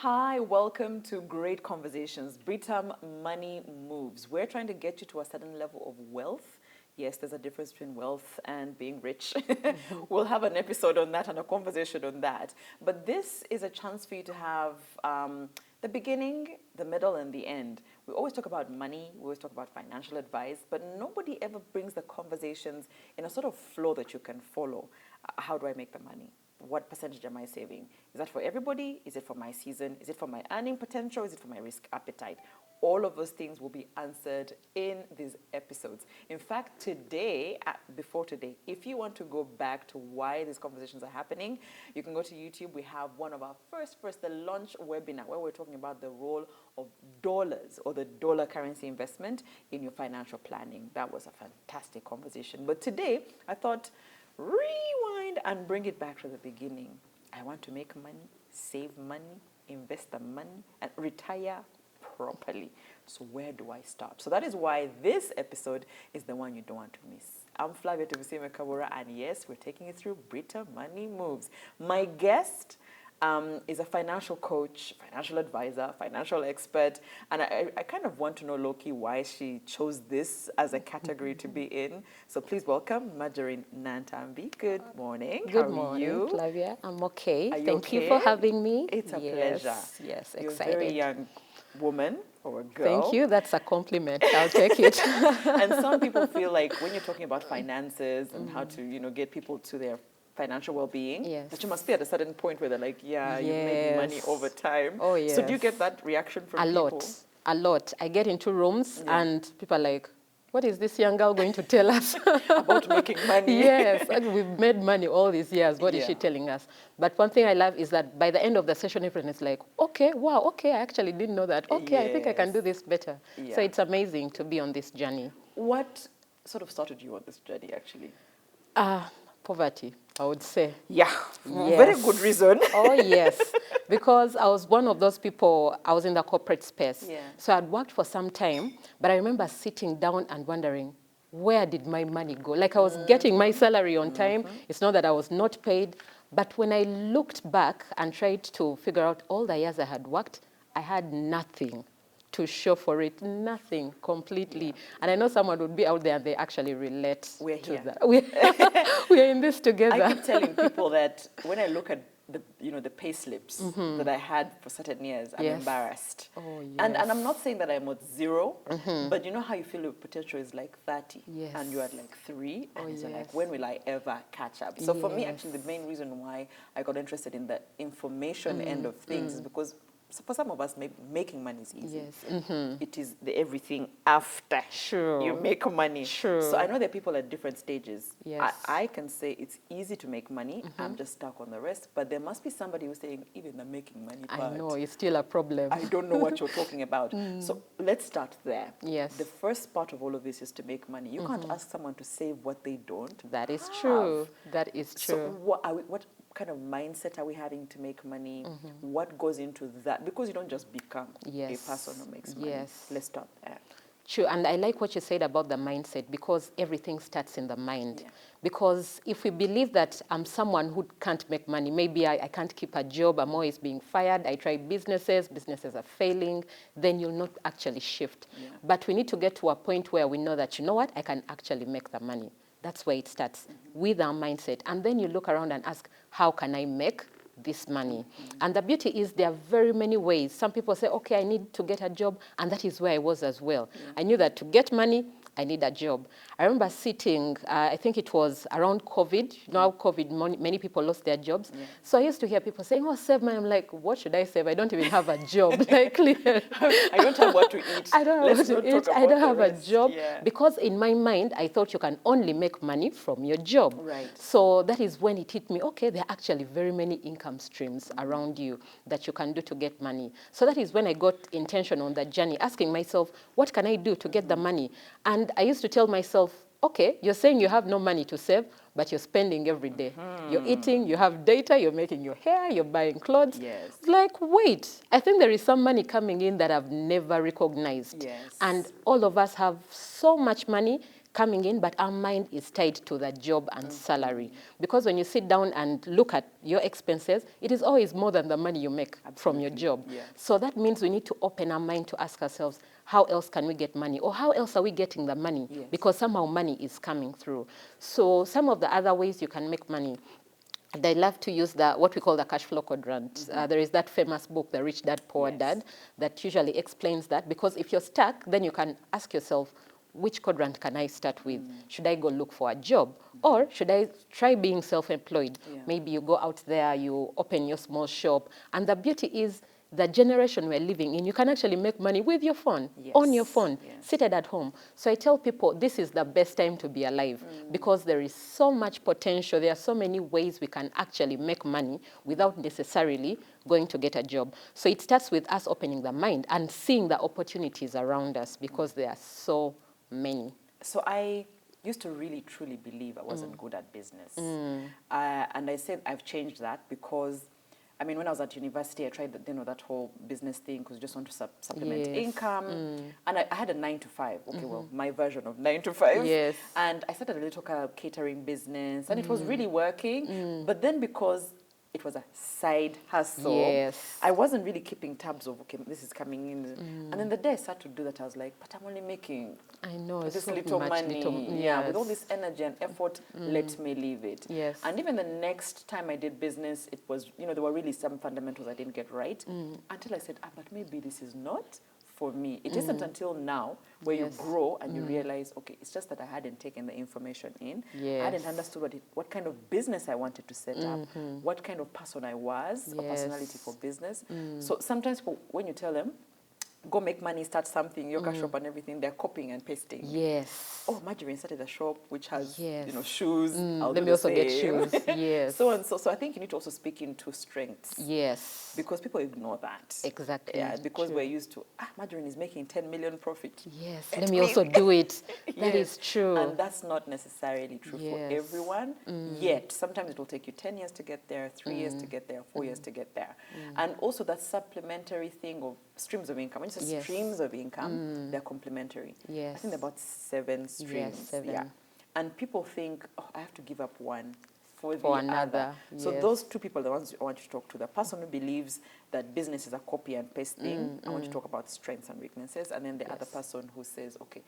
Hi, welcome to Great Conversations, Britam Money Moves. We're trying to get you to a certain level of wealth. Yes, there's a difference between wealth and being rich. We'll have an episode on that and a conversation on that. But this is a chance for you to have the beginning, the middle, and the end. We always talk about money, we always talk about financial advice, but nobody ever brings the conversations in a sort of flow that you can follow. How do I make the money? What percentage am I saving? Is that for everybody? Is it for my season? Is it for my earning potential? Is it for my risk appetite? All of those things will be answered in these episodes. In fact, before today, if you want to go back to why these conversations are happening, you can go to YouTube. We have one of our first, the launch webinar, where we're talking about the role of dollars or the dollar currency investment in your financial planning. That was a fantastic conversation. But today, I thought, rewind and bring it back to the beginning. I want to make money, save money, invest the money, and retire properly. So where do I start? So that is why this episode is the one you don't want to miss. I'm Flavia Tubusime Kabura, and yes, we're taking you through BRITAM Money Moves. My guest is a financial coach, financial advisor, financial expert, and I kind of want to know, Loki, why she chose this as a category to be in. So please welcome Marjorie Nantambi. Good morning. Good morning, Flavia. I'm okay. Thank you for having me. It's a pleasure. Yes, You're excited. a very young woman or a girl. Thank you. That's a compliment. I'll take it. And some people feel like when you're talking about finances and how to, get people to their financial well-being, that you must be at a certain point where they're like, you make money over time. Oh, yes. So do you get that reaction from people? A lot. I get into rooms and people are like, what is this young girl going to tell us? About making money. Yes, we've made money all these years. What is she telling us? But one thing I love is that by the end of the session, everyone is like, okay, wow, okay, I actually didn't know that. Okay, I think I can do this better. So it's amazing to be on this journey. What sort of started you on this journey, actually? Poverty, I would say. Yeah, very good reason. Oh, yes, because I was one of those people, I was in the corporate space. Yeah. So I'd worked for some time, but I remember sitting down and wondering, where did my money go? Like I was getting my salary on time. It's not that I was not paid. But when I looked back and tried to figure out all the years I had worked, I had nothing to show for it, nothing completely. And I know someone would be out there and they actually relate to that. We're in this together. I keep telling people that when I look at the pay slips that I had for certain years, I'm embarrassed. Oh, yes. And I'm not saying that I'm at zero, but you know how you feel your potential is like 30 and you're at like 3, and you're like, when will I ever catch up? So for me, actually, the main reason why I got interested in the information end of things is because for some of us, making money is easy. Yes. It is the everything after you make money. So I know there are people at different stages. Yes. I can say it's easy to make money. I'm just stuck on the rest. But there must be somebody who's saying, even the making money part, I know, it's still a problem. I don't know what you're talking about. So let's start there. Yes. The first part of all of this is to make money. You can't ask someone to save what they don't. That is true. That is true. So what kind of mindset are we having to make money? What goes into that? Because you don't just become a person who makes money. Yes. Let's start there. True, and I like what you said about the mindset, because everything starts in the mind. Yeah. Because if we believe that I'm someone who can't make money, maybe I can't keep a job, I'm always being fired, I try businesses are failing, then you'll not actually shift. Yeah. But we need to get to a point where we know that, you know what, I can actually make the money. That's where it starts, with our mindset. And then you look around and ask, how can I make this money? And the beauty is there are very many ways. Some people say, okay, I need to get a job, and that is where I was as well. I knew that to get money, I need a job. I remember sitting, I think it was around COVID. You know how COVID, many people lost their jobs. Yeah. So I used to hear people saying, oh, save money. I'm like, what should I save? I don't even have a job. Like, I don't have what to eat. I don't have what to eat. I don't have a job. Yeah. Because in my mind, I thought you can only make money from your job. Right. So that is when it hit me, okay, there are actually very many income streams around you that you can do to get money. So that is when I got intentional on that journey, asking myself, what can I do to get the money? And I used to tell myself, okay, you're saying you have no money to save, but you're spending every day. You're eating, you have data, you're making your hair, you're buying clothes. Yes. Like, wait, I think there is some money coming in that I've never recognized. Yes. And all of us have so much money coming in, but our mind is tied to the job and salary. Because when you sit down and look at your expenses, it is always more than the money you make from your job. Yeah. So that means we need to open our mind to ask ourselves, how else can we get money? Or how else are we getting the money? Yes. Because somehow money is coming through. So some of the other ways you can make money, they love to use what we call the cash flow quadrant. There is that famous book, The Rich Dad, Poor Dad, that usually explains that. Because if you're stuck, then you can ask yourself, which quadrant can I start with? Should I go look for a job? Or should I try being self-employed? Yeah. Maybe you go out there, you open your small shop. And the beauty is, the generation we're living in, you can actually make money with your phone, on your phone, seated at home. So I tell people this is the best time to be alive because there is so much potential. There are so many ways we can actually make money without necessarily going to get a job. So it starts with us opening the mind and seeing the opportunities around us because there are so many. So I used to really, truly believe I wasn't good at business. And I said I've changed that because I mean, when I was at university, I tried that whole business thing because you just want to supplement income. And I had a 9 to 5. Okay, well, my version of 9 to 5. Yes. And I started a little kind of catering business, and it was really working. But then because it was a side hustle, I wasn't really keeping tabs of, okay, this is coming in. And then the day I started to do that, I was like, but I'm only making this so little money. With all this energy and effort, let me leave it. Yes. And even the next time I did business, it was, there were really some fundamentals I didn't get right until I said, but maybe this is not for me. It isn't until now where you grow and you realize, okay, it's just that I hadn't taken the information in. I hadn't understood what kind of business I wanted to set up, what kind of person I was, a personality for business. So sometimes when you tell them, go make money, start something, yoga shop and everything, they're copying and pasting. Yes. Oh, Marjorie started a shop which has, shoes. Let me also get shoes. Yes. So and so. So I think you need to also speak into strengths. Yes. Because people ignore that. Exactly. Yeah, because we're used to, Marjorie is making 10 million profit. Yes. Let me also do it. That is true. And that's not necessarily true for everyone. Yet, sometimes it will take you 10 years to get there, 3 years to get there, 4 years to get there. And also that supplementary thing of streams of income. When you say streams of income, they're complementary. Yes. I think about 7 streams. Yes, 7. Yeah. And people think, I have to give up one for another. other. So those two people are the ones I want you to talk to. The person who believes that business is a copy and paste thing, I want you to talk about strengths and weaknesses. And then the other person who says, okay,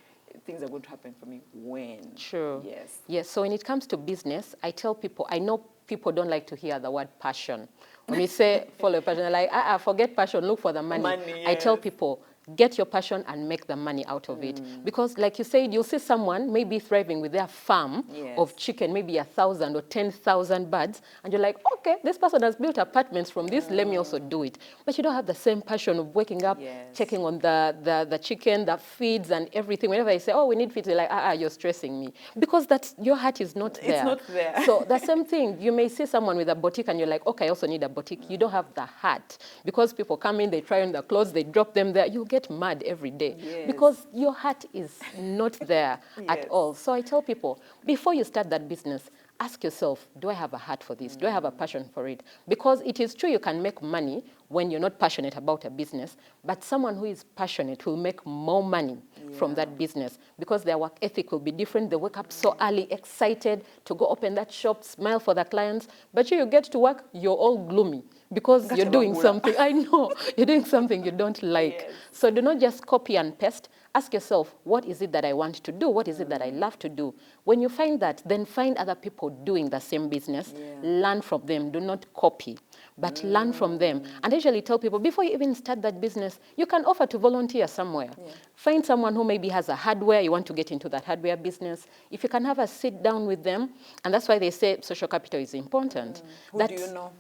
things are going to happen for me when. True. Yes. Yes, so when it comes to business, I tell people, I know people don't like to hear the word passion. When you say follow your passion, they're like, forget passion, look for the money. I tell people, get your passion and make the money out of it. Because like you said, you'll see someone maybe thriving with their farm of chicken, maybe 1,000 or 10,000 birds, and you're like, okay, this person has built apartments from this, let me also do it. But you don't have the same passion of waking up, checking on the chicken, the feeds and everything. Whenever I say, we need feeds, you're like, you're stressing me. Because your heart is not there. It's not there. So the same thing, you may see someone with a boutique and you're like, okay, I also need a boutique. You don't have the heart. Because people come in, they try on the clothes, they drop them there, you get mad every day because your heart is not there at all. So I tell people, before you start that business, ask yourself, do I have a heart for this? Do I have a passion for it? Because it is true you can make money when you're not passionate about a business, but someone who is passionate will make more money from that business because their work ethic will be different. They wake up so early, excited to go open that shop, smile for the clients, but you get to work, you're all gloomy because you're doing something. I know, you're doing something you don't like. So do not just copy and paste. Ask yourself, what is it that I want to do? What is it that I love to do? When you find that, then find other people doing the same business. Learn from them. Do not copy, but learn from them. And I usually tell people, before you even start that business, you can offer to volunteer somewhere. Find someone who maybe has a hardware. You want to get into that hardware business. If you can have a sit down with them, and that's why they say social capital is important. Who do you know?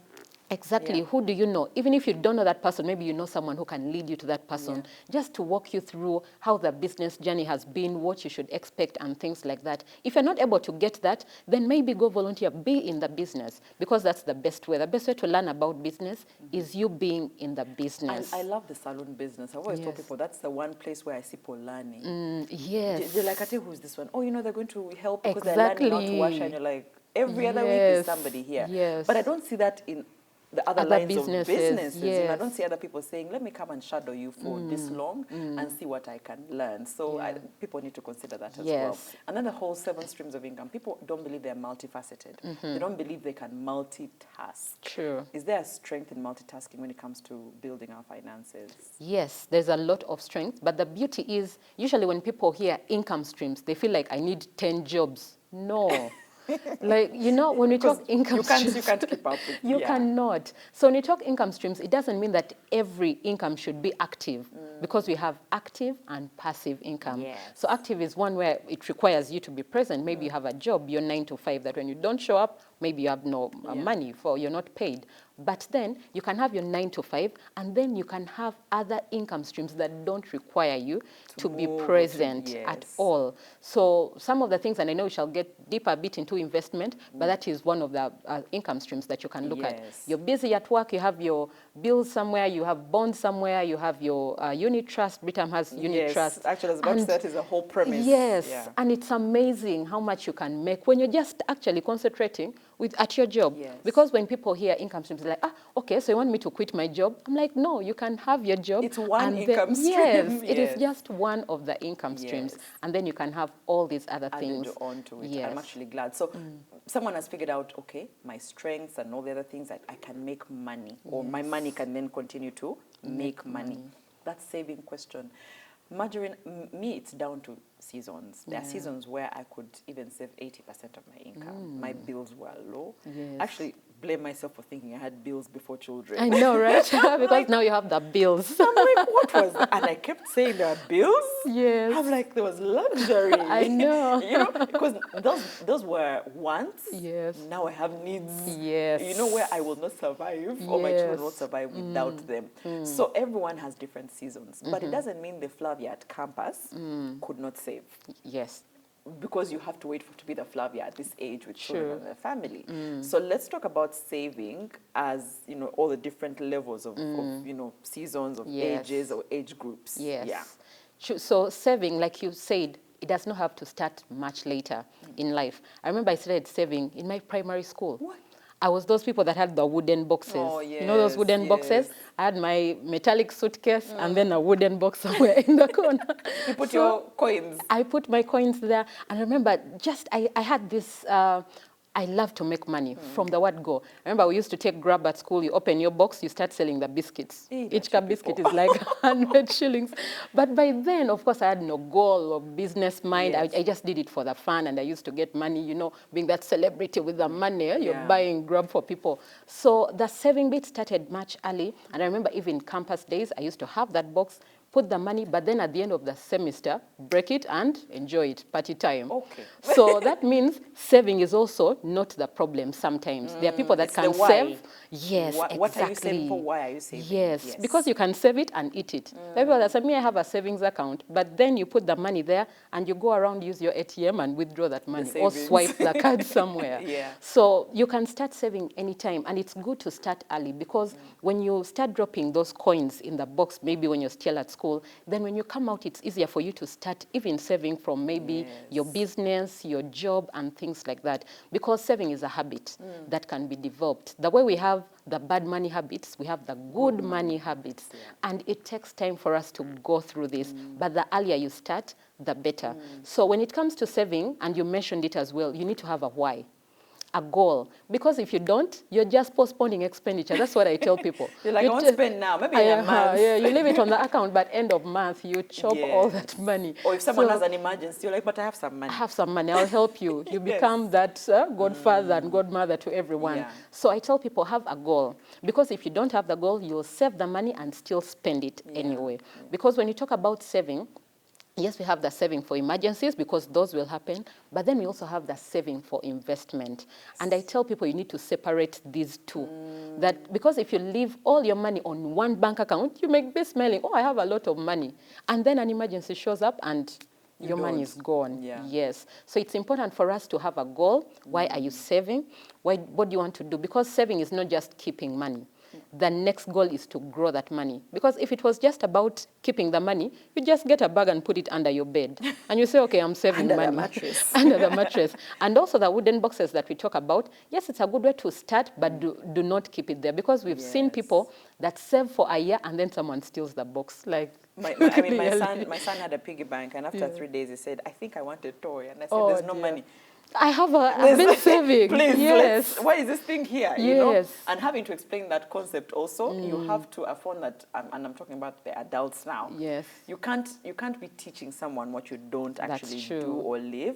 Exactly. Who do you know? Even if you don't know that person, maybe you know someone who can lead you to that person, just to walk you through how the business journey has been, what you should expect, and things like that. If you're not able to get that, then maybe go volunteer, be in the business, because that's the best way. The best way to learn about business is you being in the business. I love the salon business. I always tell people that's the one place where I see people learning. Yes. They're like, I tell you, who's this one? Oh, they're going to help because they're learning how to wash, and you're like, every other week is somebody here. But I don't see that in the other Other lines businesses, of businesses. You know, I yes. don't see other people saying, let me come and shadow you for this long and see what I can learn. So Yeah. people need to consider that as well. Yes. And then the whole 7 streams of income. People don't believe they're multifaceted. They don't believe they can multitask. True. Is there a strength in multitasking when it comes to building our finances? Yes, there's a lot of strength, but the beauty is usually when people hear income streams, they feel like I need 10 jobs. No. Like, you know, when we talk income streams, you can't keep up with you cannot. So when you talk income streams, it doesn't mean that every income should be active because we have active and passive income. Yes. So active is one where it requires you to be present. Maybe you have a job, you're 9 to 5, that when you don't show up, maybe you have no money for, you're not paid. But then you can have your 9 to 5, and then you can have other income streams that don't require you to be present at all. So some of the things, and I know we shall get deeper a bit into investment, but that is one of the income streams that you can look at. You're busy at work, you have your bills somewhere, you have bonds somewhere, you have your unit trust. Britam has unit trust. Actually, I was about to say that is a whole premise. Yes, and it's amazing how much you can make when you're just actually concentrating at your job. Because when people hear income streams, they're like, okay, so you want me to quit my job? I'm like, no, you can have your job. It's one income stream. Yes, it is just one of the income streams. And then you can have all these other things. Added onto it. I'm actually glad. So someone has figured out, okay, my strengths and all the other things that I can make money, or my money can then continue to make money. That's saving question. Margarine, me, it's down to seasons. There are seasons where I could even save 80% of my income. My bills were low. Actually, blame myself for thinking I had bills before children. I know, right? Because now you have the bills. I'm like, what was that? And I kept saying there are bills? Yes. I'm like, there was luxury. I know. You know, because those were wants. Yes. Now I have needs. Yes. You know, where I will not survive, or my children will survive without them. So everyone has different seasons. But it doesn't mean the Flavia at campus could not save. Yes. Because you have to wait to be the Flavia at this age with children and their family. So let's talk about saving as, you know, all the different levels of you know, seasons, of ages or age groups. Yes. Yeah. So saving, like you said, it does not have to start much later in life. I remember I started saving in my primary school. What? I was those people that had the wooden boxes. Oh, yes, you know those wooden boxes? I had my metallic suitcase and then a wooden box somewhere in the corner. You put your coins. I put my coins there. And I remember I had this, I love to make money from the word go. I remember we used to take Grab at school. You open your box, you start selling the biscuits. Each cup biscuit is like 100 shillings. But by then, of course, I had no goal or business mind. I just did it for the fun, and I used to get money, you know, being that celebrity with the money. You're buying Grab for people. So the saving bit started much early. And I remember even campus days, I used to have that box, put the money, but then at the end of the semester, break it and enjoy it, party time. Okay. So that means saving is also not the problem sometimes. There are people that can save. Yes, exactly. What are you saving for? Why are you saving? Yes, because you can save it and eat it. There are people that say, me, I have a savings account, but then you put the money there and you go around, use your ATM and withdraw that money or swipe the card somewhere. So you can start saving anytime, and it's good to start early because when you start dropping those coins in the box, maybe when you're still at school, then when you come out, it's easier for you to start even saving from maybe your business, your job, and things like that. Because saving is a habit that can be developed. The way we have the bad money habits, we have the good money habits. And it takes time for us to go through this. But the earlier you start, the better. So when it comes to saving, and you mentioned it as well, you need to have a why. A goal. Because if you don't, you're just postponing expenditure. That's what I tell people. You're like, I want to spend now, maybe in a month. Yeah, you leave it on the account, but end of month, you chop all that money. Or if someone has an emergency, you're like, but I have some money. I have some money, I'll help you. You become that godfather and godmother to everyone. So I tell people, have a goal. Because if you don't have the goal, you'll save the money and still spend it anyway. Because when you talk about saving, yes, we have the saving for emergencies because those will happen, but then we also have the saving for investment. And I tell people you need to separate these two. That because if you leave all your money on one bank account, you may be smelling, oh, I have a lot of money. And then an emergency shows up and your money is gone. Yes. So it's important for us to have a goal. Why are you saving? What do you want to do? Because saving is not just keeping money. the next goal is to grow that money. Because if it was just about keeping the money, you just get a bag and put it under your bed. And you say, okay, I'm saving money. Under the mattress. Under the mattress. And also the wooden boxes that we talk about, yes, it's a good way to start, but do not keep it there. Because we've seen people that save for a year and then someone steals the box. Like, My son had a piggy bank, and after 3 days he said, I think I want a toy. And I said, there's no money. I've been saving. Please, yes. Why is this thing here? Yes. You know? And having to explain that concept also, you have to afford that, and I'm talking about the adults now. Yes. You can't be teaching someone what you don't actually do or live.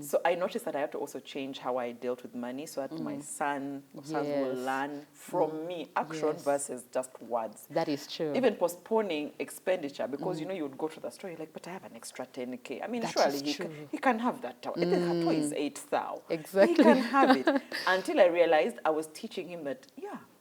So I noticed that I had to also change how I dealt with money so that my sons will learn from me action versus just words. That is true. Even postponing expenditure, because you know you would go to the store, you're like, but I have an extra 10K. I mean, That surely is he can have that toy. It is a toy is 8,000. Exactly. He can have it. Until I realized I was teaching him that,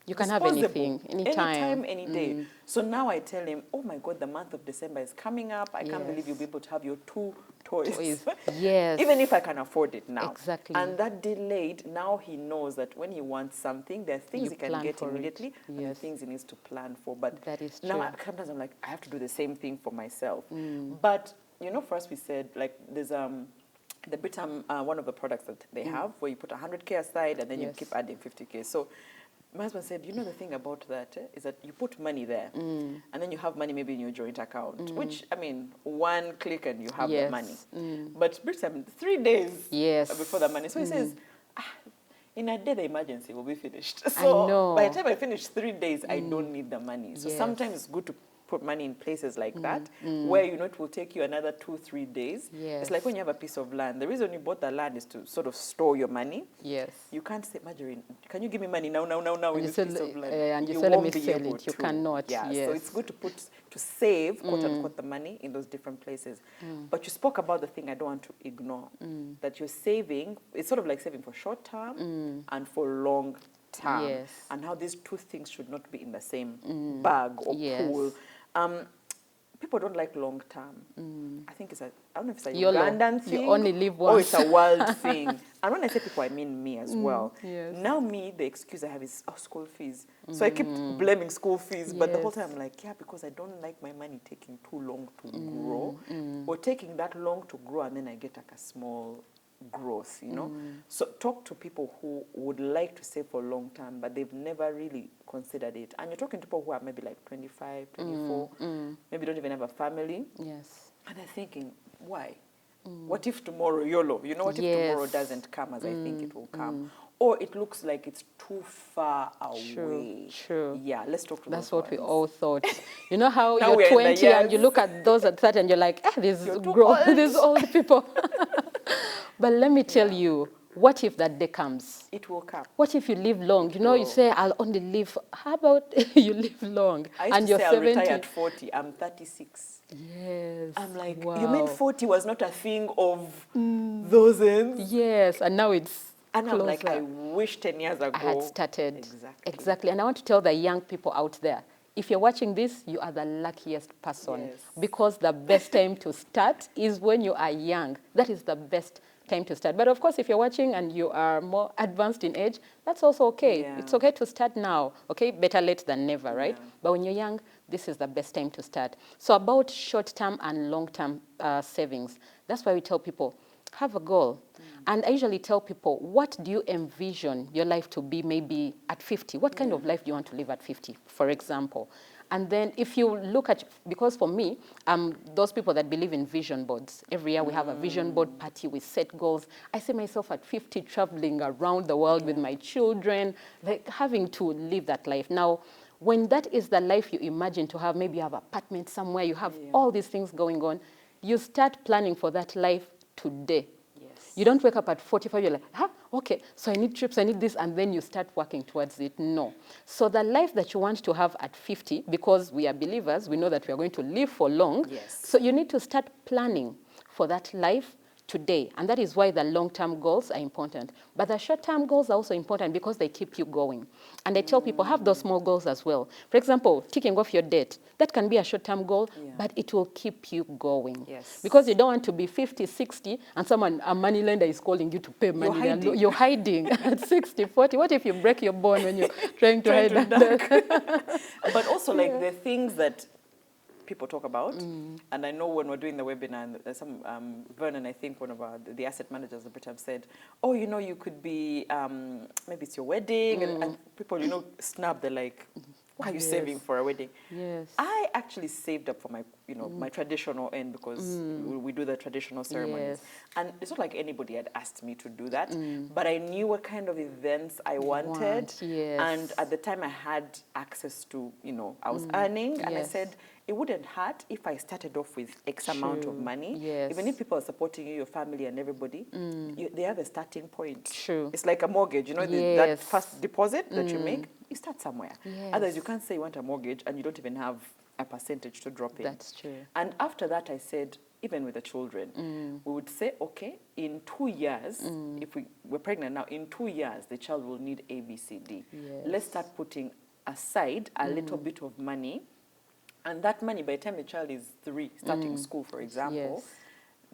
you can have anything, anytime, any day. So now I tell him, oh my God, the month of December is coming up. I can't believe you'll be able to have your 2 toys. Yes. Even if I can afford it now. Exactly. And that delayed, now he knows that when he wants something, there are things he can get immediately and there are things he needs to plan for. But that is true. now sometimes I'm like, I have to do the same thing for myself. But, you know, for us we said, like, there's the Britam, one of the products that they have, where you put 100K aside and then you keep adding 50K. So my husband said, you know, the thing about that is that you put money there and then you have money maybe in your joint account, which, I mean, one click and you have the money. But Britam, 3 days before the money. So he says, in a day, the emergency will be finished. So by the time I finish 3 days, I don't need the money. So sometimes it's good to put money in places like that, where you know it will take you another 2-3 days. It's like when you have a piece of land. The reason you bought the land is to sort of store your money. You can't say, Marjorie, can you give me money now in this piece of land? And you won't me be sell able it. You to. cannot. So it's good to save, quote unquote, the money in those different places. But you spoke about the thing I don't want to ignore, that you're saving. It's sort of like saving for short term and for long term, and how these two things should not be in the same bag or pool. People don't like long term. I think I don't know if it's a Ugandan thing. You only live once. Or it's a world thing. And when I say people, I mean me as well. Now me, the excuse I have is school fees. So I keep blaming school fees, but the whole time I'm like, because I don't like my money taking too long to grow, or taking that long to grow and then I get like a small growth, you know. So talk to people who would like to save for long term, but they've never really considered it. And you're talking to people who are maybe like 25, 24, maybe don't even have a family. And they're thinking, why? What if tomorrow, YOLO, you know, what if tomorrow doesn't come as I think it will come? Or it looks like it's too far away. Yeah, let's talk to That's those what we ones. all thought. You know how Now you're 20 and you look at those at that and you're like, these old people. But let me tell you, what if that day comes? It will come. What if you live long? You know, you say, I'll only live. How about you live long? And you're 70. I'll retire at 40. I'm 36. Yes. I'm like, you mean 40 was not a thing of those ends? Yes, and now it's And closer. I'm like, I wish 10 years ago I had started. Exactly. And I want to tell the young people out there, if you're watching this, you are the luckiest person. Because the best time to start is when you are young. That is the best time to start. But of course, if you're watching and you are more advanced in age, that's also okay. It's okay to start now. Okay, better late than never, right? But when you're young, this is the best time to start. So about short-term and long-term savings, that's why we tell people, have a goal. And I usually tell people, what do you envision your life to be maybe at 50? What kind of life do you want to live at 50, for example? And then if you look at, because for me, those people that believe in vision boards, every year we have a vision board party, we set goals. I see myself at 50 traveling around the world with my children, like having to live that life. Now, when that is the life you imagine to have, maybe you have an apartment somewhere, you have all these things going on, you start planning for that life today. You don't wake up at 45, you're like, okay, so I need trips, I need this, and then you start working towards it. No. So the life that you want to have at 50, because we are believers, we know that we are going to live for long. So you need to start planning for that life today. And that is why the long-term goals are important. But the short-term goals are also important because they keep you going. And I tell people, have those small goals as well. For example, ticking off your debt. That can be a short-term goal, but it will keep you going. Yes. Because you don't want to be 50, 60, and a money lender is calling you to pay money. You're hiding at 60, 40. What if you break your bone when you're trying to hide that? But also, like, the things that people talk about, and I know when we're doing the webinar, Vernon, I think one of the asset managers at Britam said, oh, you know, you could be, maybe it's your wedding, and people, you know, snap, they're like, why are you saving for a wedding? Yes. I actually saved up for my, you know, my traditional end, because we do the traditional ceremonies. And it's not like anybody had asked me to do that, but I knew what kind of events I wanted. Yes. And at the time I had access to, you know, I was earning, and I said, it wouldn't hurt if I started off with X amount of money. Yes. Even if people are supporting you, your family and everybody, they have a starting point. True. It's like a mortgage, you know, that first deposit that you make, you start somewhere. Yes. Otherwise, you can't say you want a mortgage and you don't even have a percentage to drop in. That's true. And after that, I said, even with the children, we would say, okay, in 2 years, if we're pregnant now, in 2 years, the child will need A, B, C, D. Yes. Let's start putting aside a little bit of money. And that money, by the time the child is 3, starting school, for example,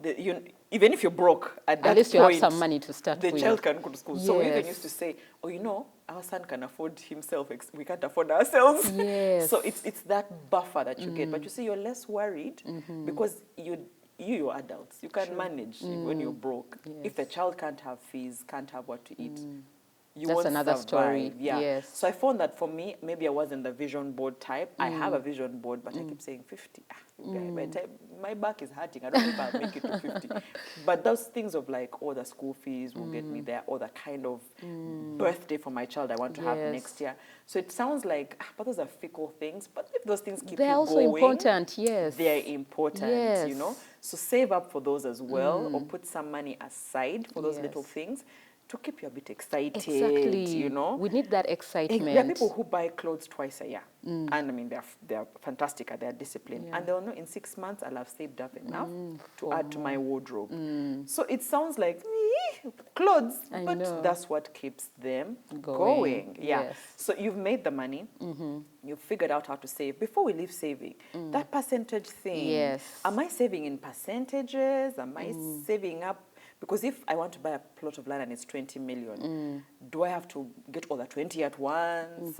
even if you're broke at that least point, you have some money to start the with. child can go to school. So we even used to say, oh, you know, our son can afford himself. We can't afford ourselves. Yes. So it's that buffer that you get. But you see, you're less worried because you're adults. You can manage when you're broke. Yes. If the child can't have fees, can't have what to eat, you That's won't another survive. story. Yeah. Yes. So I found that for me, maybe I wasn't the vision board type. I have a vision board, but I keep saying 50. By the time my back is hurting. I don't know if I'll make it to 50. But those things of like, oh, the school fees will get me there, or the kind of birthday for my child I want to have next year. So it sounds like, but those are fickle things. But if those things keep They're you also going, important, yes. they're important, Yes. you know. So save up for those as well, or put some money aside for those little things, to keep you a bit excited, Exactly. you know. We need that excitement. There are people who buy clothes twice a year. And I mean, they're fantastic at their discipline. And they'll know in 6 months I'll have saved up enough to add to my wardrobe. So it sounds like clothes, but that's what keeps them going. Yeah. Yes. So you've made the money. You've figured out how to save. Before we leave saving, that percentage thing. Yes. Am I saving in percentages? Am I saving up? Because if I want to buy a plot of land and it's 20 million, do I have to get all the 20 at once?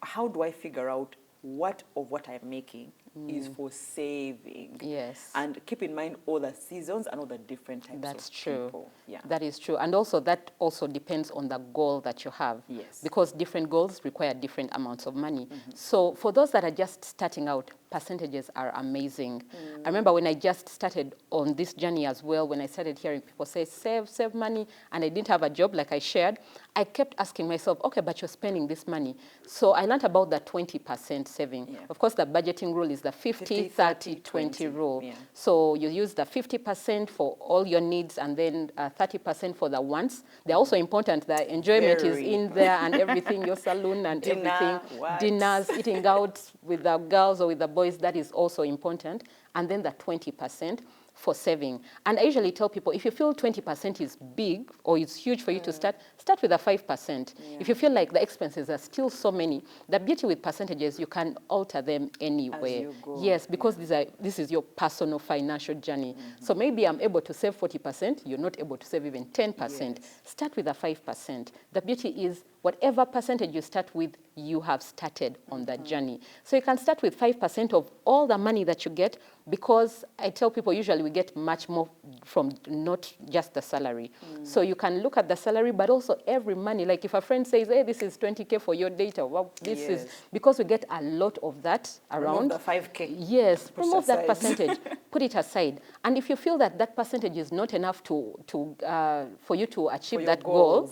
How do I figure out what of what I'm making is for saving? Yes. And keep in mind all the seasons and all the different types That's of true. people. Yeah. That is true. And also that also depends on the goal that you have. Yes. Because different goals require different amounts of money. So for those that are just starting out, percentages are amazing. I remember when I just started on this journey as well, when I started hearing people say, save money, and I didn't have a job like I shared, I kept asking myself, okay, but you're spending this money. So I learned about the 20% saving. Yeah. Of course, the budgeting rule is the 50, 30, 20 rule. Yeah. So you use the 50% for all your needs and then 30% for the wants. They're also important. The enjoyment is in there and everything, your saloon and everything. Dinners, eating out with the girls or with the boys, that is also important. And then the 20% for saving. And I usually tell people, if you feel 20% is big or it's huge for you to start with a 5%. Yeah. If you feel like the expenses are still so many, the beauty with percentages, you can alter them anyway. Yes, because this is your personal financial journey. So maybe I'm able to save 40%, you're not able to save even 10%. Yes. Start with a 5%. The beauty is whatever percentage you start with, you have started on that journey. So you can start with 5% of all the money that you get, because I tell people usually we get much more from not just the salary. So you can look at the salary, but also every money. Like if a friend says, hey, this is 20K for your data, well, this is, because we get a lot of that around. Remove the 5K. Yes, remove that percentage, put it aside. And if you feel that that percentage is not enough for you to achieve that goal,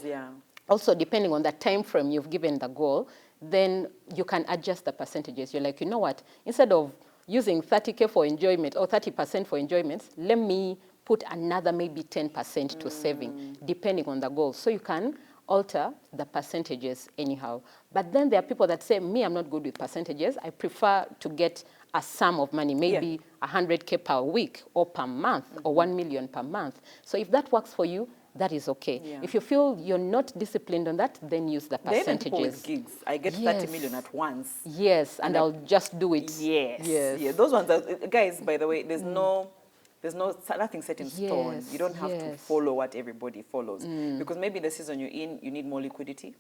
also depending on the time frame you've given the goal, then you can adjust the percentages. You're like, you know what, instead of using 30K for enjoyment or 30% for enjoyments, let me put another maybe 10% to saving, depending on the goal. So you can alter the percentages anyhow. But then there are people that say, me, I'm not good with percentages. I prefer to get a sum of money, maybe 100K per week or per month or 1 million per month. So if that works for you, that is okay. Yeah. If you feel you're not disciplined on that, then use the There are even people percentages. with gigs. I get 30 million at once. Yes, and I'll just do it. Yes. Yeah. Those ones are, guys, by the way, there's nothing set in stone. You don't have to follow what everybody follows. Because maybe the season you're in, you need more liquidity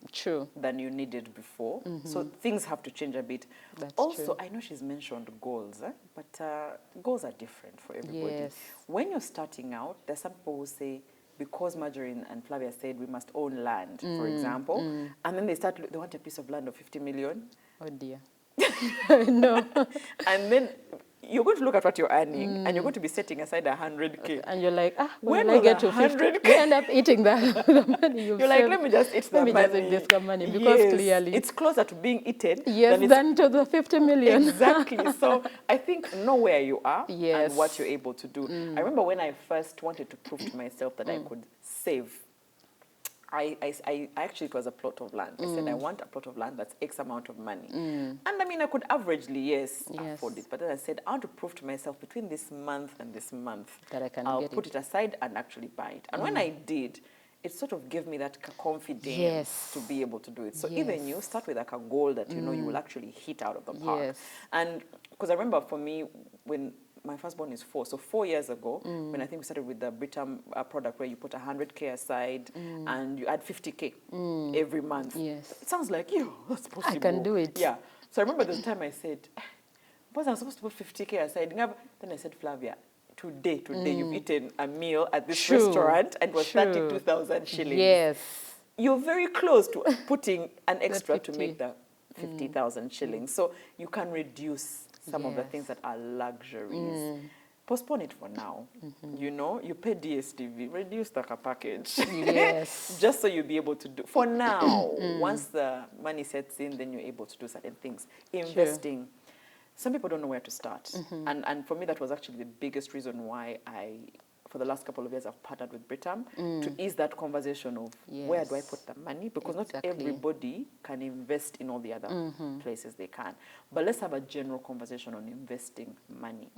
than you needed before. So things have to change a bit. That's also, true. I know she's mentioned goals, but goals are different for everybody. Yes. When you're starting out, there's some people who say, because Marjorie and Flavia said we must own land, for example, and then they want a piece of land of 50 million. Oh dear. No. And then you're going to look at what you're earning, and you're going to be setting aside 100K. And you're like, when I get will to 50, 100K? you end up eating the money you've You're like, saved. let me just eat the money. Let me just eat this money, because clearly it's closer to being eaten than to the 50 million. Exactly. So I think know where you are Yes. and what you're able to do. I remember when I first wanted to prove to myself that I could save, I actually, it was a plot of land. I said, I want a plot of land that's X amount of money. And I mean, I could averagely, afford it. But then I said, I want to prove to myself between this month and this month that I can I'll get put it aside and actually buy it. And when I did, it sort of gave me that confidence to be able to do it. So even you start with like a goal that you know you will actually hit out of the park. And because I remember for me, when my firstborn is 4, so 4 years ago, when I think we started with the Britam product where you put 100K aside and you add 50K every month. Yes. It sounds like, that's possible. I can do it. Yeah. So I remember the time I said, but I'm supposed to put 50K aside. Then I said, Flavia, today you've eaten a meal at this restaurant and it was 32,000 shillings. Yes. You're very close to putting an extra to make the 50,000 shillings. So you can reduce some of the things that are luxuries. Postpone it for now. You know, you pay DSTV, reduce the package. Yes. Just so you'll be able to do. For now, once the money sets in, then you're able to do certain things. Investing. Some people don't know where to start. And for me, that was actually the biggest reason why for the last couple of years, I've partnered with Britam to ease that conversation of where do I put the money? Because not everybody can invest in all the other places they can. But let's have a general conversation on investing money.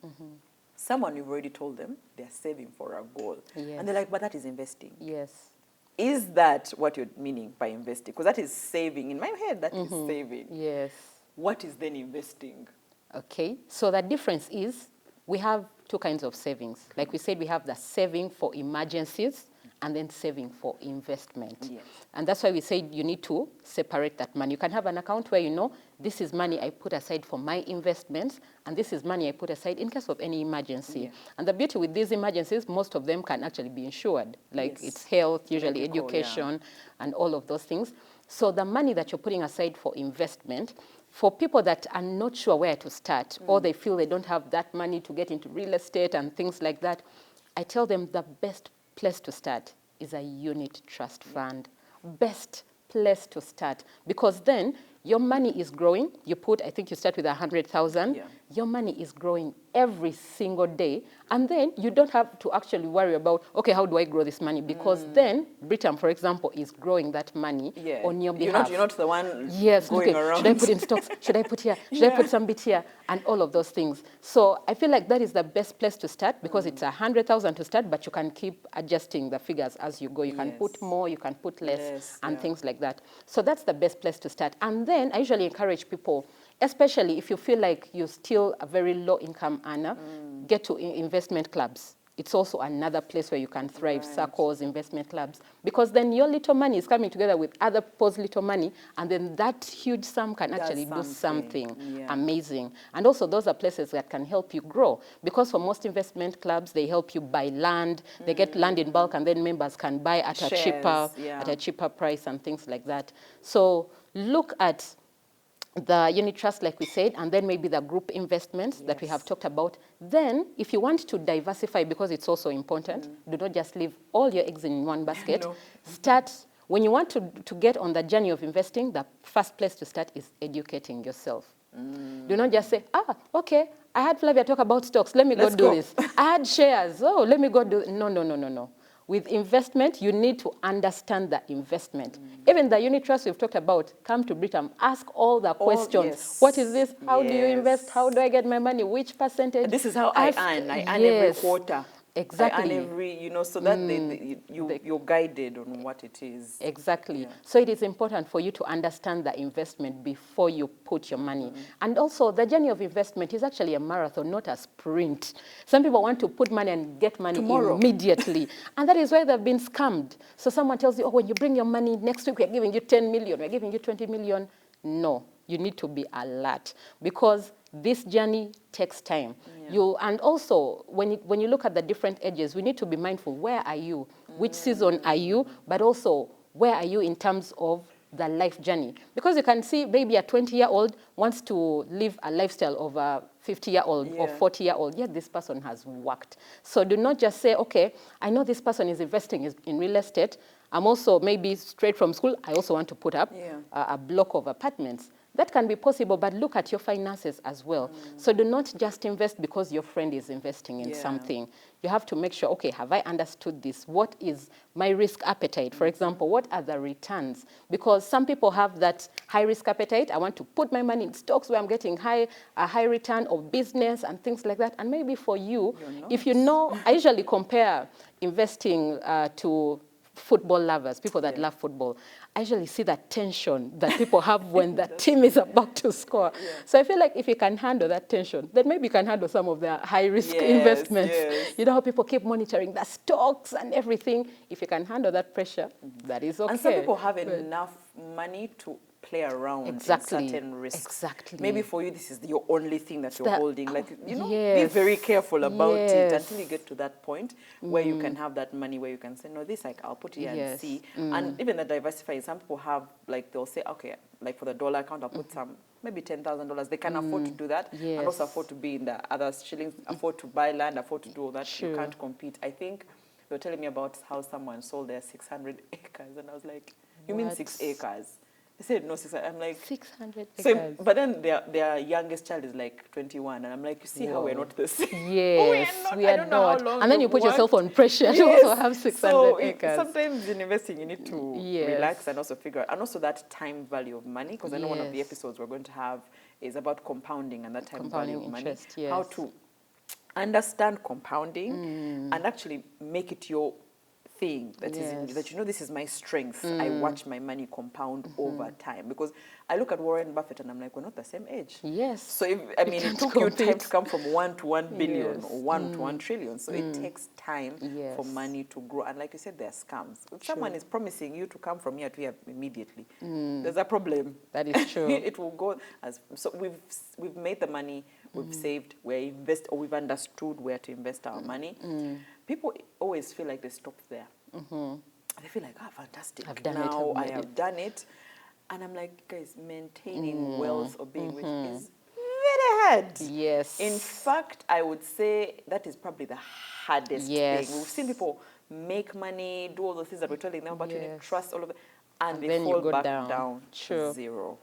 Someone, you've already told them they're saving for a goal. And they're like, but that is investing. Yes. Is that what you're meaning by investing? Because that is saving. In my head, that is saving. Yes. What is then investing? Okay. So the difference is we have two kinds of savings. Like we said, we have the saving for emergencies and then saving for investment. Yes. And that's why we say you need to separate that money. You can have an account where you know, this is money I put aside for my investments, and this is money I put aside in case of any emergency. And the beauty with these emergencies, most of them can actually be insured. Like it's health, usually medical, education, and all of those things. So the money that you're putting aside for investment, for people that are not sure where to start, or they feel they don't have that money to get into real estate and things like that, I tell them the best place to start is a unit trust fund. Best place to start, because then your money is growing. You put, I think you start with 100,000. Your money is growing every single day. And then you don't have to actually worry about, okay, how do I grow this money? Because then Britam, for example, is growing that money on your behalf. You're not the one going around. Should I put in stocks? Should I put here? Should I put some bit here? And all of those things. So I feel like that is the best place to start, because it's 100,000 to start, but you can keep adjusting the figures as you go. You can put more, you can put less, and things like that. So that's the best place to start. And then I usually encourage people, especially if you feel like you're still a very low income earner, get to investment clubs. It's also another place where you can thrive, circles, investment clubs, because then your little money is coming together with other people's little money, and then that huge sum can actually do something amazing. And also those are places that can help you grow, because for most investment clubs, they help you buy land, they get land in bulk, and then members can buy at a cheaper price and things like that. So look at the unit trust, like we said, and then maybe the group investments that we have talked about. Then, if you want to diversify, because it's also important, do not just leave all your eggs in one basket. Start, when you want to get on the journey of investing, the first place to start is educating yourself. Do not just say, okay, I had Flavia talk about stocks, let me go do this. I had shares, let me go do, no. With investment, you need to understand the investment. Even the unit trust we've talked about, come to Britam, ask all the questions. Yes. What is this? How do you invest? Yes. How do I get my money? Which percentage? This is how I earn. I earn every quarter. Exactly. I earn every, so that you're guided on what it is. Exactly. Yeah. So it is important for you to understand the investment before you put your money. And also, the journey of investment is actually a marathon, not a sprint. Some people want to put money and get money Tomorrow. immediately. And that is why they've been scammed. So someone tells you, oh, when you bring your money, next week we're giving you 10 million, we're giving you 20 million. No, you need to be alert because this journey takes time. Yeah. And also, when you look at the different ages, we need to be mindful, where are you? Which season are you? But also, where are you in terms of the life journey? Because you can see maybe a 20-year-old wants to live a lifestyle of a 50-year-old or 40-year-old, yet this person has worked. So do not just say, okay, I know this person is investing in real estate. I'm also maybe straight from school, I also want to put up a block of apartments. That can be possible, but look at your finances as well. So do not just invest because your friend is investing in something. You have to make sure, okay, have I understood this? What is my risk appetite? For example, what are the returns? Because some people have that high risk appetite. I want to put my money in stocks where I'm getting a high return, or business and things like that. And maybe for you, if you know, I usually compare investing to football lovers, people that love football. I usually see that tension that people have when the team is about to score. So I feel like if you can handle that tension, then maybe you can handle some of the high-risk investments. You know how people keep monitoring the stocks and everything. If you can handle that pressure, that is okay. And some people have enough money to play around in certain risks. Exactly. Maybe for you, this is your only thing that you're holding. Like, be very careful about it until you get to that point where you can have that money where you can say, no, this, like, I'll put here and see. And even the diversifying, some people have, like, they'll say, okay, like for the dollar account, I'll put some, maybe $10,000. They can afford to do that and also afford to be in the other shillings, afford to buy land, afford to do all that. You can't compete. I think they were telling me about how someone sold their 600 acres. And I was like, you mean 6 acres? They said, no, 600. I'm like, 600 acres. So, but then their youngest child is like 21. And I'm like, you see how we're not the same? Yes, we are not. And then you put yourself on pressure yes. to also have 600 acres. Sometimes in investing, you need to relax and also figure out. And also that time value of money. Because I know one of the episodes we're going to have is about compounding and that time value of money. How to understand compounding and actually make it your thing that is that this is my strength. I watch my money compound over time, because I look at Warren Buffett and I'm like, we're not the same age. Yes. So it took you time to come from 1 to 1 billion or 1 to 1 trillion. So it takes time for money to grow. And like you said, there are scams. If someone is promising you to come from here to here immediately, there's a problem. That is true. It will go as so. We've made the money. We've saved. We've understood where to invest our money. People always feel like they stop there. They feel like, fantastic. I've done I have done it. And I'm like, guys, maintaining wealth or being rich is very hard. Yes. In fact, I would say that is probably the hardest thing. We've seen people make money, do all the things that we're telling them about unit trust, all of it, and they fall back down to zero.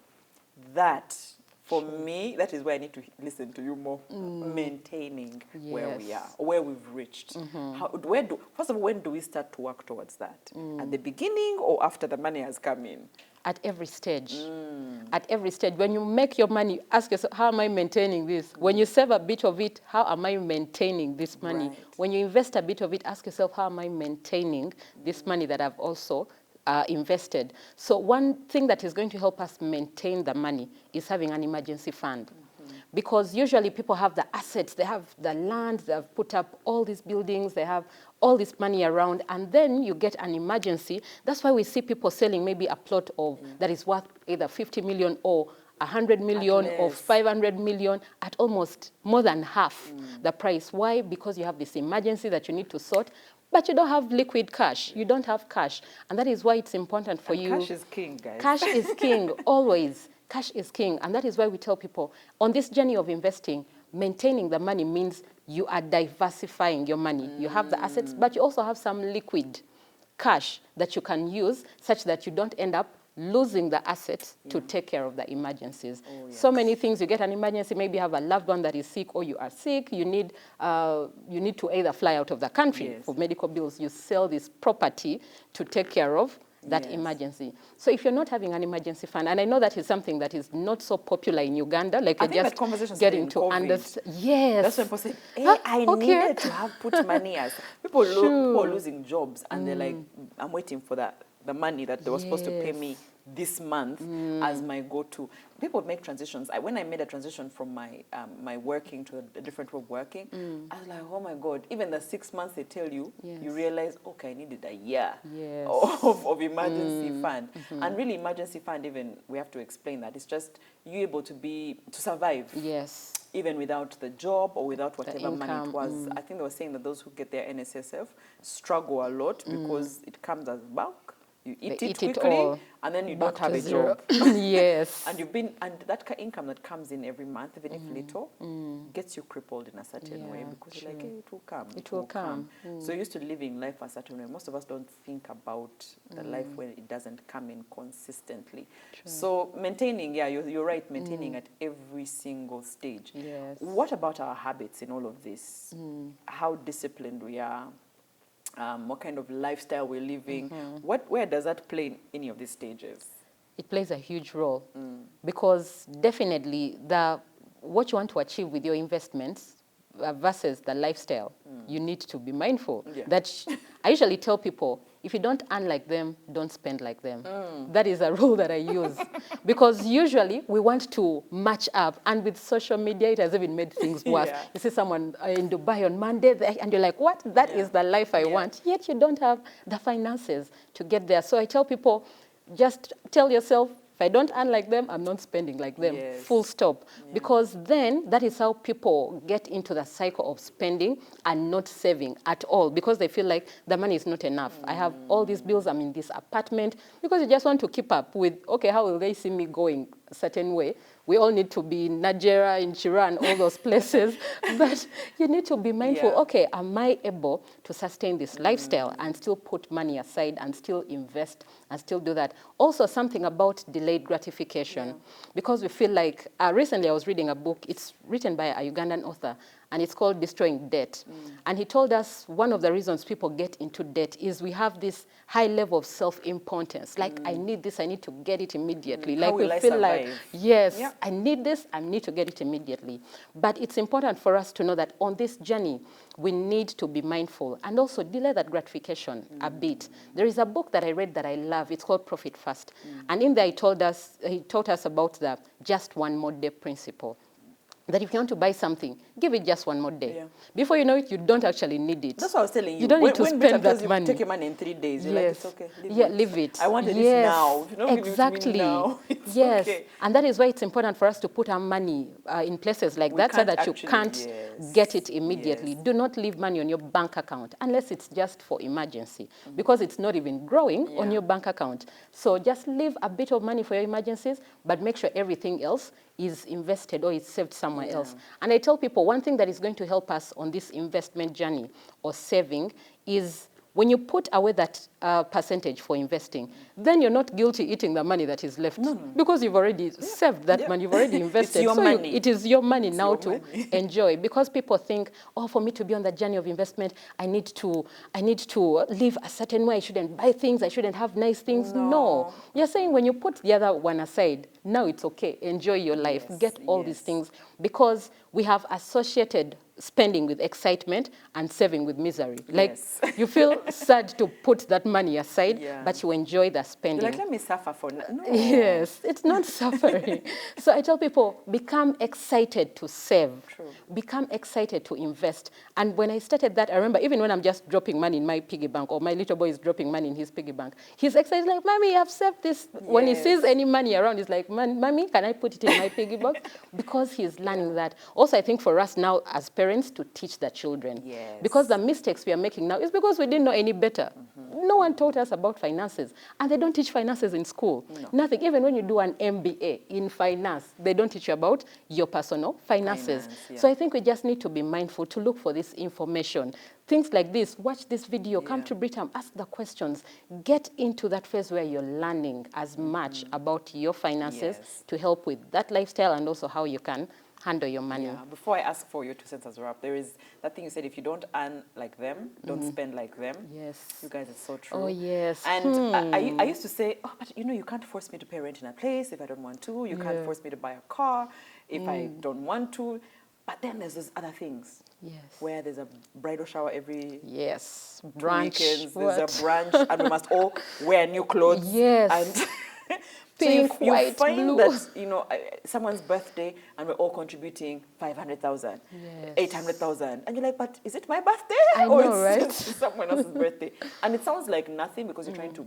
That, for me, that is where I need to listen to you more. Maintaining where we are, or where we've reached. First of all, when do we start to work towards that? At the beginning or after the money has come in? At every stage. At every stage. When you make your money, ask yourself, how am I maintaining this? When you save a bit of it, how am I maintaining this money? Right. When you invest a bit of it, ask yourself, how am I maintaining this money that I've also invested? So one thing that is going to help us maintain the money is having an emergency fund. Because usually people have the assets, they have the land, they have put up all these buildings, they have all this money around, and then you get an emergency. That's why we see people selling maybe a plot of that is worth either 50 million or 100 million or 500 million at almost more than half the price. Why? Because you have this emergency that you need to sort, but you don't have liquid cash. You don't have cash. And that is why it's important for you. Cash is king, guys. Cash is king, always. Cash is king. And that is why we tell people, on this journey of investing, maintaining the money means you are diversifying your money. You have the assets, but you also have some liquid cash that you can use such that you don't end up losing the assets to take care of the emergencies. So many things, you get an emergency, maybe you have a loved one that is sick or you are sick, you need to either fly out of the country for medical bills, you sell this property to take care of that emergency. So if you're not having an emergency fund, and I know that is something that is not so popular in Uganda, like you're just getting to understand. Yes. That's when people say, hey, I needed to have put money as. People are losing jobs and they're like, I'm waiting for the money that they were supposed to pay me this month as my go-to. People make transitions. When I made a transition from my working to a different way of working, I was like, oh my God, even the 6 months they tell you, you realize, okay, I needed a year of emergency fund. And really emergency fund, even, we have to explain that. It's just you able to survive. Yes. Even without the job or without whatever money it was. I think they were saying that those who get their NSSF struggle a lot because it comes as bulk. You eat it quickly, and then you don't have a job. Yes. And that income that comes in every month, even if little, gets you crippled in a certain way because you're like, hey, it will come. It will come. So you're used to living life a certain way. Most of us don't think about the life when it doesn't come in consistently. So maintaining, you're right, maintaining at every single stage. Yes. What about our habits in all of this? How disciplined we are? What kind of lifestyle we're living, where does that play in any of these stages? It plays a huge role because definitely what you want to achieve with your investments versus the lifestyle, you need to be mindful. I usually tell people, if you don't earn like them, don't spend like them. That is a rule that I use. Because usually we want to match up. And with social media, it has even made things worse. You see someone in Dubai on Monday, and you're like, what? That is the life I want. Yet you don't have the finances to get there. So I tell people, just tell yourself, if I don't earn like them, I'm not spending like them, full stop. Because then that is how people get into the cycle of spending and not saving at all because they feel like the money is not enough. I have all these bills, I'm in this apartment, because you just want to keep up with, okay, how will they see me going a certain way? We all need to be in Nigeria, in Chiran, all those places. But you need to be mindful, okay, am I able to sustain this lifestyle and still put money aside and still invest and still do that? Also, something about delayed gratification. Because we feel like, recently I was reading a book, it's written by a Ugandan author, and it's called Destroying Debt. And he told us one of the reasons people get into debt is we have this high level of self-importance. Like, I need this, I need to get it immediately. Like, we feel like, yes, I need this, I need to get it immediately. But it's important for us to know that on this journey, we need to be mindful and also delay that gratification a bit. There is a book that I read that I love. It's called Profit First. And in there, he taught us about the just one more day principle. That if you want to buy something, give it just one more day. Before you know it, you don't actually need it. That's what I was telling you. You don't need to spend that money. Take your money in 3 days. You're like, it's okay. Leave it. I wanted this now. If you don't give it to me now, it's okay. And that is why it's important for us to put our money in places like that so that you can't get it immediately. Do not leave money on your bank account unless it's just for emergency because it's not even growing on your bank account. So just leave a bit of money for your emergencies, but make sure everything else is invested or is saved somewhere else. And I tell people one thing that is going to help us on this investment journey or saving is when you put away that percentage for investing, then you're not guilty eating the money that is left because you've already saved that money, you've already invested. It's your money. It is your money now to enjoy because people think, oh, for me to be on the journey of investment, I need to live a certain way. I shouldn't buy things. I shouldn't have nice things. No. You're saying when you put the other one aside, now it's okay. Enjoy your life. Get all these things because we have associated spending with excitement and saving with misery. Like you feel sad to put that money aside, but you enjoy the spending. You're like, let me suffer for now. No. Yes, it's not suffering. So I tell people, become excited to save. Become excited to invest. And when I started that, I remember even when I'm just dropping money in my piggy bank or my little boy is dropping money in his piggy bank, he's excited like, Mommy, I've saved this. When he sees any money around, he's like, Mommy, can I put it in my piggy bank? Because he's learning that. Also, I think for us now as parents, parents to teach the children. Yes. Because the mistakes we are making now is because we didn't know any better. No one taught us about finances. And they don't teach finances in school. No. Nothing. Even when you do an MBA in finance, they don't teach you about your personal finances. Yeah. So I think we just need to be mindful to look for this information. Things like this, watch this video, come to Britam, ask the questions. Get into that phase where you're learning as much about your finances to help with that lifestyle and also how you can handle your money. Yeah. Before I ask for your 2 cents as a wrap, there is that thing you said, if you don't earn like them, don't spend like them. Yes. You guys, it's so true. Oh, yes. And I used to say, oh, but you can't force me to pay rent in a place if I don't want to. You can't force me to buy a car if I don't want to. But then there's those other things. Yes. Where there's a bridal shower every brunch. 2 weekends. There's a brunch, and we must all wear new clothes. Yes. And pink, so you white, find blue. that, someone's birthday and we're all contributing 500,000, 800,000. And you're like, but is it my birthday? I or know, it's right? someone else's birthday? And it sounds like nothing because you're trying to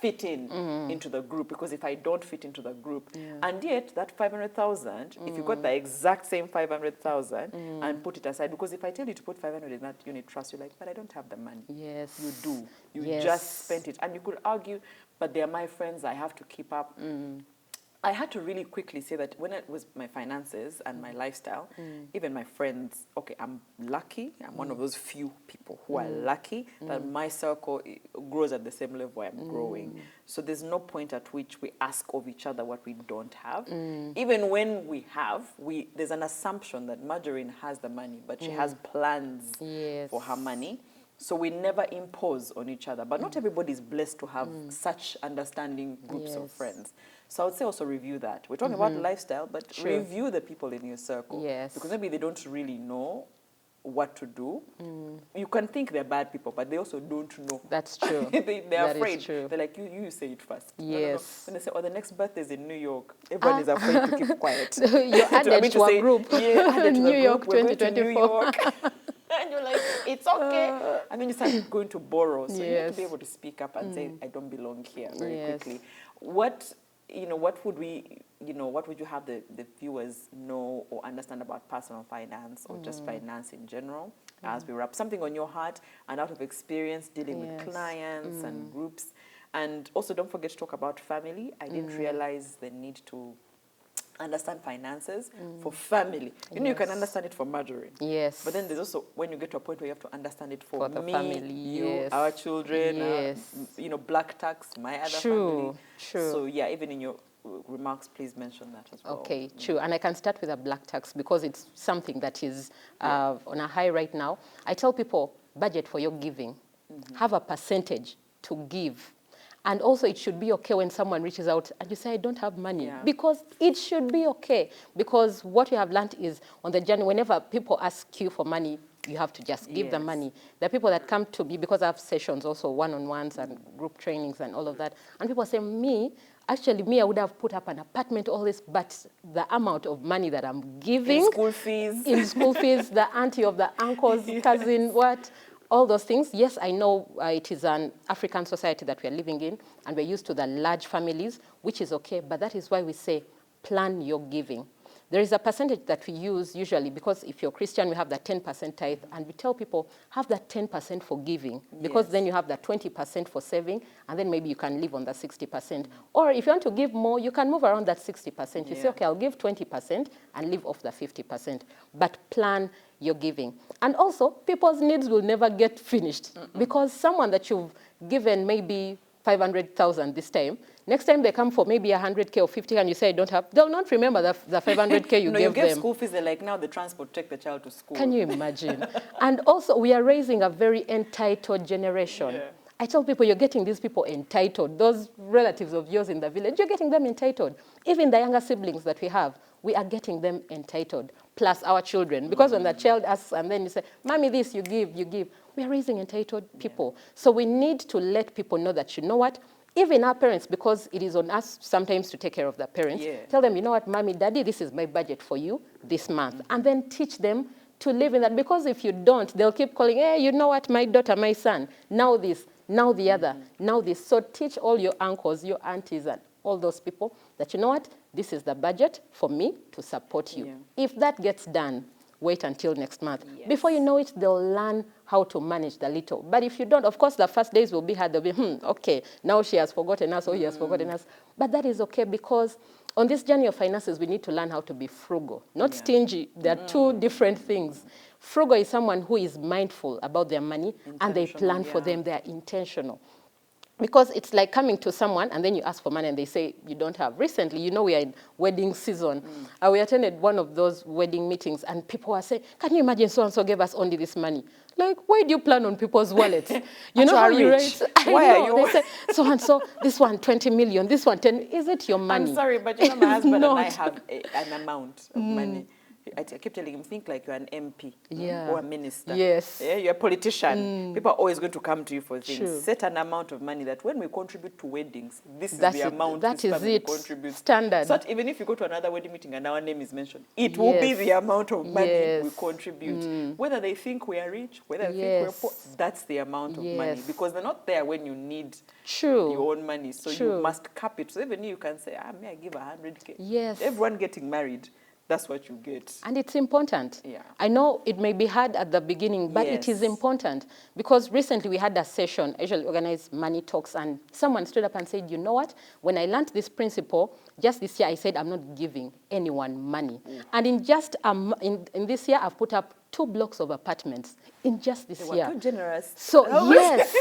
fit in into the group, because if I don't fit into the group, and yet that 500,000, if you got the exact same 500,000 and put it aside, because if I tell you to put 500 in that unit trust, you're like, but I don't have the money. Yes. You do. You just spent it. And you could argue, but they're my friends, I have to keep up. I had to really quickly say that when it was my finances and my lifestyle, even my friends, okay, I'm lucky. I'm one of those few people who are lucky that my circle grows at the same level I'm growing. So there's no point at which we ask of each other what we don't have. Even when we have, there's an assumption that Margarine has the money, but she has plans for her money. So we never impose on each other. But not everybody is blessed to have such understanding groups of friends. So I would say also review that. We're talking about lifestyle, but review the people in your circle. Yes. Because maybe they don't really know what to do. You can think they're bad people, but they also don't know. That's true. They're afraid. They're like, you say it first. Yes. When they say, oh, the next birthday is in New York, everyone is afraid to keep quiet. You're added to a group. Yeah, added to New the York group. We're going to 2024. New York. And you're like, it's okay. And then you start going to borrow. So you need to be able to speak up and say, I don't belong here very quickly. What would you have the viewers know or understand about personal finance or just finance in general as we wrap? Something on your heart and out of experience dealing with clients and groups. And also don't forget to talk about family. I didn't realize the need to understand finances for family. You can understand it for Margarine. Yes. But then there's also when you get to a point where you have to understand it for the me, family. you, our children, black tax, my other family. True. So yeah, even in your remarks, please mention that as well. Okay, true. And I can start with a black tax because it's something that is on a high right now. I tell people, budget for your giving. Have a percentage to give. And also it should be okay when someone reaches out and you say, I don't have money. Because it should be okay. Because what we have learned is on the journey, whenever people ask you for money, you have to just give them money. There are people that come to me, because I have sessions also, one-on-ones and group trainings and all of that. And people say, I would have put up an apartment, all this, but the amount of money that I'm giving. In school fees, the auntie of the uncle's cousin, all those things. Yes, I know it is an African society that we are living in, and we're used to the large families, which is okay, but that is why we say plan your giving. There is a percentage that we use usually, because if you're Christian, we have the 10% tithe, and we tell people, have that 10% for giving, because then you have the 20% for saving, and then maybe you can live on the 60%. Or if you want to give more, you can move around that 60%. You say, okay, I'll give 20% and live off the 50%. But plan your giving. And also, people's needs will never get finished, because someone that you've given maybe 500,000 this time, next time they come for maybe 100K or 50K and you say I don't have, they'll not remember the 500K you gave them. You give school fees, they're like, now the transport, take the child to school. Can you imagine? And also, we are raising a very entitled generation. I tell people, you're getting these people entitled. Those relatives of yours in the village, you're getting them entitled. Even the younger siblings that we have, we are getting them entitled, plus our children. Because when the child asks and then you say, Mommy, this, you give. We are raising entitled people. So we need to let people know that, you know what, even our parents, because it is on us sometimes to take care of the parents, tell them, you know what, Mommy, Daddy, this is my budget for you this month. And then teach them to live in that. Because if you don't, they'll keep calling, hey, you know what, my daughter, my son, now this, now the other, now this. So teach all your uncles, your aunties, and all those people that, you know what, this is the budget for me to support you. If that gets done, wait until next month. Yes. Before you know it, they'll learn how to manage the little. But if you don't, of course, the first days will be hard. They'll be, okay, now she has forgotten us or he has forgotten us. But that is okay, because on this journey of finances, we need to learn how to be frugal, not stingy. There are two different things. Frugal is someone who is mindful about their money and they plan for them. They are intentional. Because it's like coming to someone and then you ask for money and they say you don't have. Recently, you know, we are in wedding season. We attended one of those wedding meetings and people were saying, can you imagine so-and-so gave us only this money? Like, why do you plan on people's wallets? You know how you rich. Why are you? They say, so-and-so, this one 20 million, this one 10. Is it your money? I'm sorry, but you know, my husband and I have an amount of money. I keep telling him, think like you're an MP or a minister. Yes. Yeah, you're a politician. People are always going to come to you for things. True. Set an amount of money that when we contribute to weddings, this is the amount that this is family it. contributes. Standard. So that even if you go to another wedding meeting and our name is mentioned, it will be the amount of money we contribute. Whether they think we are rich, whether they think we're poor, that's the amount of money. Because they're not there when you need your own money. So you must cap it. So even you can say, may I give 100K? Yes. Everyone getting married, that's what you get. And it's important. Yeah. I know it may be hard at the beginning, but it is important. Because recently we had a session, I usually organize money talks, and someone stood up and said, you know what, when I learned this principle, just this year I said I'm not giving anyone money. And in just in this year, I've put up 2 blocks of apartments in just this year. Too generous. So yes,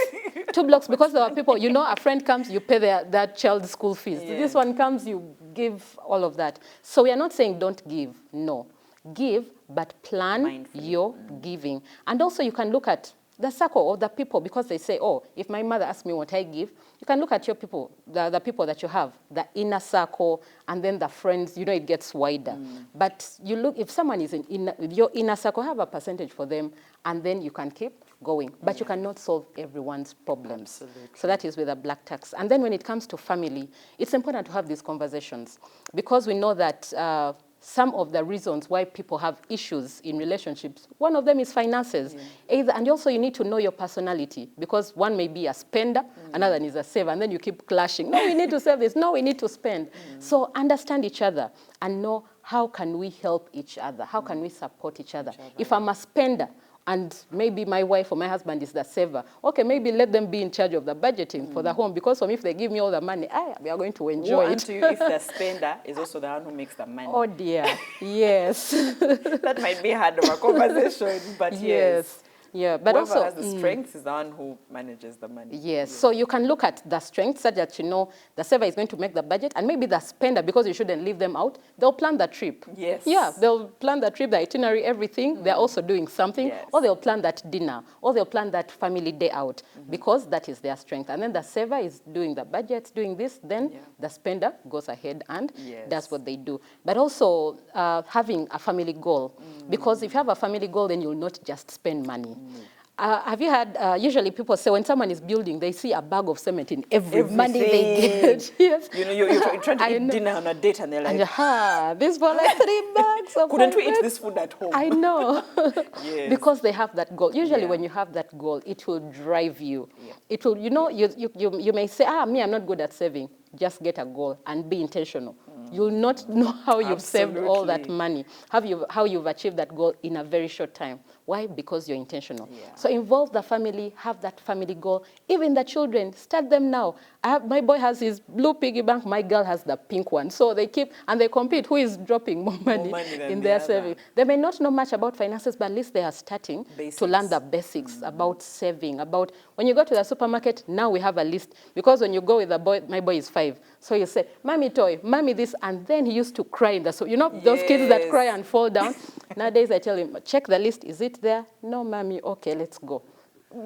2 blocks, because there are people, you know, a friend comes, you pay that child's school fees. This one comes, you give all of that. So we are not saying don't give, no. Give, but plan your giving. And also you can look at the circle or the people, because they say, oh, if my mother asks me what I give, you can look at your people, the people that you have, the inner circle, and then the friends, you know, it gets wider. But you look, if someone is in your inner circle, have a percentage for them, and then you can keep going. But you cannot solve everyone's problems. Absolutely. So that is with a black tax. And then when it comes to family, it's important to have these conversations, because we know that some of the reasons why people have issues in relationships, one of them is finances. And also you need to know your personality, because one may be a spender, another is a saver, and then you keep clashing. No, we need to save this. No, we need to spend. So understand each other and know how can we help each other? How can we support each other? If I'm a spender, and maybe my wife or my husband is the saver, okay, maybe let them be in charge of the budgeting for the home, because for me, if they give me all the money, we are going to enjoy it. To you if the spender is also the one who makes the money. Oh dear, yes. That might be hard of a conversation, but yes. Yeah, but whoever also has the strength is the one who manages the money. Yes, so you can look at the strengths such that you know the saver is going to make the budget, and maybe the spender, because you shouldn't leave them out, they'll plan the trip. Yes. Yeah, they'll plan the trip, the itinerary, everything. They're also doing something, or they'll plan that dinner, or they'll plan that family day out, because that is their strength. And then the saver is doing the budgets, doing this, then the spender goes ahead and does what they do. But also having a family goal, because if you have a family goal, then you'll not just spend money. Have you had, usually people say when someone is building, they see a bag of cement in every money they get. Yes. You know, you're trying to eat dinner on a date and they're like, this for like 3 bags. Couldn't we eat this food at home? I know. Because they have that goal. Usually when you have that goal, it will drive you. It will, you know, you may say, me, I'm not good at saving. Just get a goal and be intentional. You'll not know how you've saved all that money, how you've achieved that goal in a very short time. Why? Because you're intentional. So involve the family, have that family goal. Even the children, start them now. My boy has his blue piggy bank, my girl has the pink one. So they keep, and they compete, who is dropping more money in their saving. They may not know much about finances, but at least they are starting to learn the basics about saving, about when you go to the supermarket, now we have a list. Because when you go with a boy, my boy is 5. So you say, mommy toy, mommy this, and then he used to cry in the, so you know, those kids that cry and fall down. Nowadays I tell him, check the list, is it there? No, mommy, okay, let's go.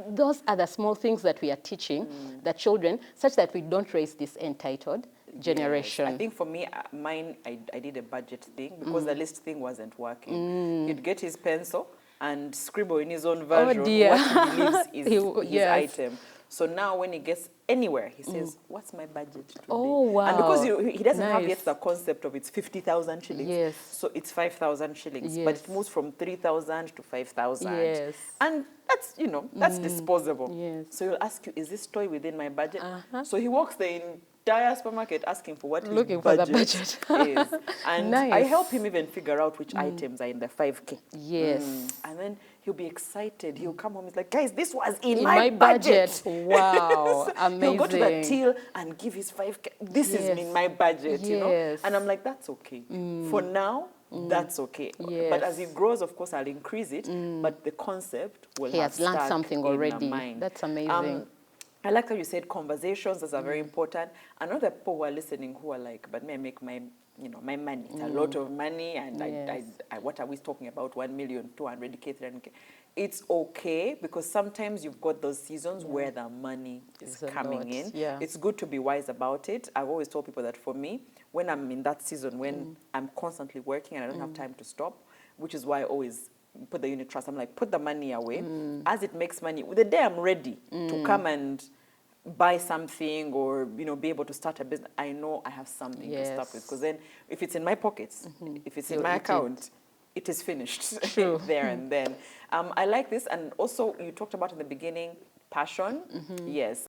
Those are the small things that we are teaching the children, such that we don't raise this entitled generation. I think for me, mine, I did a budget thing, because the list thing wasn't working. He'd get his pencil and scribble in his own version what he believes is his item. So now when he gets anywhere, he says, what's my budget today? Oh, wow. And because he doesn't have yet the concept of it's 50,000 shillings. So it's 5,000 shillings. But it moves from 3,000 to 5,000. And that's, you know, that's disposable. So he'll ask you, is this toy within my budget? So he walks there in entire supermarket asking for what Looking his for the budget is. And Nice. I help him even figure out which items are in the 5K. Yes. And then he'll be excited. He'll come home, he's like, guys, this was in my my budget. Wow, amazing. He'll go to the till and give his 5K. This is in my budget, you know? Yes. And I'm like, that's okay. For now, that's okay. Yes. But as he grows, of course, I'll increase it. But the concept will He have has learned stuck something in the already. mind. That's amazing. I like how you said conversations. Those are very important. I know that people who are listening who are like, but may I make my, you know, my money. It's a lot of money, and Yes. I what are we talking about? 1,200,000, 300K. It's okay, because sometimes you've got those seasons where the money is coming in. Yeah. It's good to be wise about it. I've always told people that for me, when I'm in that season, when I'm constantly working and I don't have time to stop, which is why I always put the unit trust. I'm like, put the money away. As it makes money, the day I'm ready to come and buy something or, you know, be able to start a business, I know I have something to start with. Because then if it's in my pockets, if it's in my account, it is finished there and then. I like this. And also, you talked about in the beginning, passion. Yes,